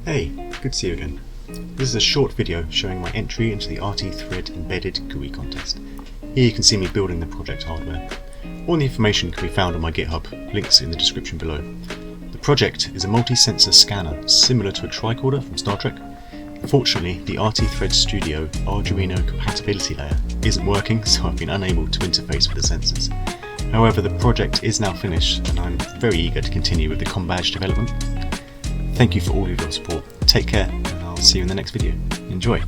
Hey, good to see you again. This is a short video showing my entry into the RT Thread Embedded GUI contest. Here you can see me building the project hardware. All the information can be found on my GitHub, links in the description below. The project is a multi-sensor scanner similar to a tricorder from Star Trek. Unfortunately, the RT Thread Studio Arduino compatibility layer isn't working, so I've been unable to interface with the sensors. However, the project is now finished and I'm very eager to continue with the COM badge development. Thank you for all of your support. Take care, and I'll see you in the next video. Enjoy!